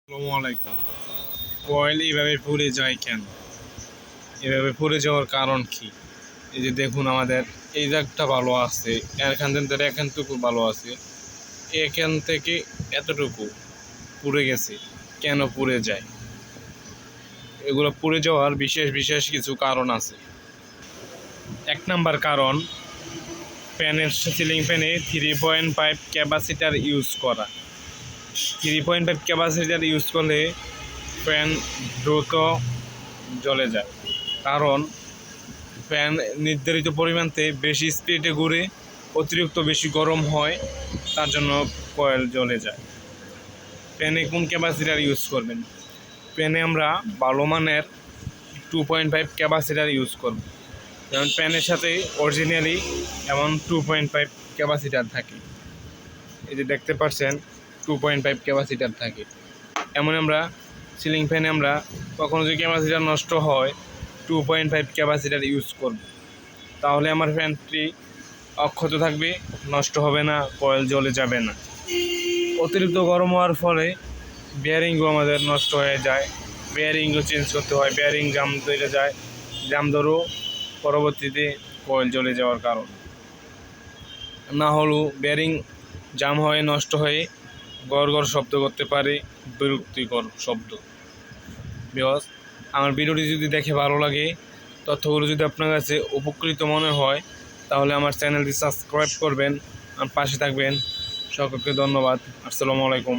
আসসালামু আলাইকুম। কয়েল এভাবে পুড়ে যায় কেন? এভাবে পুড়ে যাওয়ার কারণ কি? এই যে দেখুন, আমাদের এই জায়গাটা ভালো আছে, এখান থেকে এখানটুকু ভালো আছে, এখান থেকে এতটুকু পুড়ে গেছে। কেন পুড়ে যায়? এগুলো পুড়ে যাওয়ার বিশেষ বিশেষ কিছু কারণ আছে। এক নাম্বার কারণ, সিলিং ফ্যানে 3.5 ক্যাপাসিটার ইউজ করা। 3.5 ক্যাপাসিটার ইউজ করলে ফ্যান দ্রুত জ্বলে যায়। কারণ ফ্যান নির্ধারিত পরিমাণতে বেশি স্পিডে ঘুরে অতিরিক্ত বেশি গরম হয়, তার জন্য কয়েল জ্বলে যায়। ফ্যানে কোন ক্যাপাসিটার ইউজ করবেন? ফ্যানে আমরা ভালো মানের 2.5 ক্যাপাসিটার ইউজ করব, যেমন ফ্যানের সাথে অরিজিনালি এমন 2.5 ক্যাপাসিটার থাকে। এই যে দেখতে পাচ্ছেন 2.5 ক্যাপাসিটার থাকে। এমন আমরা সিলিং ফ্যানে আমরা কখনো যদি ক্যাপাসিটার নষ্ট হয় 2.5 ক্যাপাসিটার ইউজ করব, তাহলে আমার ফ্যানটি অক্ষত থাকবে, নষ্ট হবে না, কয়েল জ্বলে যাবে না। অতিরিক্ত গরম হওয়ার ফলে বেয়ারিংও আমাদের নষ্ট হয়ে যায়, বেয়ারিংও চেঞ্জ করতে হয়, বেয়ারিং জাম ধরে যায়, জাম ধরেও পরবর্তীতে কয়েল জ্বলে যাওয়ার কারণ। না হলেও বেয়ারিং জাম হয়ে নষ্ট হয়ে গড় গড় শব্দ করতে পারে, বিরক্তিকর শব্দ। বিকজ আমার ভিডিওটি যদি দেখে ভালো লাগে, তথ্যগুলো যদি আপনার কাছে উপকৃত মনে হয়, তাহলে আমার চ্যানেলটি সাবস্ক্রাইব করবেন, আর পাশে থাকবেন। সকলকে ধন্যবাদ। আসসালামু আলাইকুম।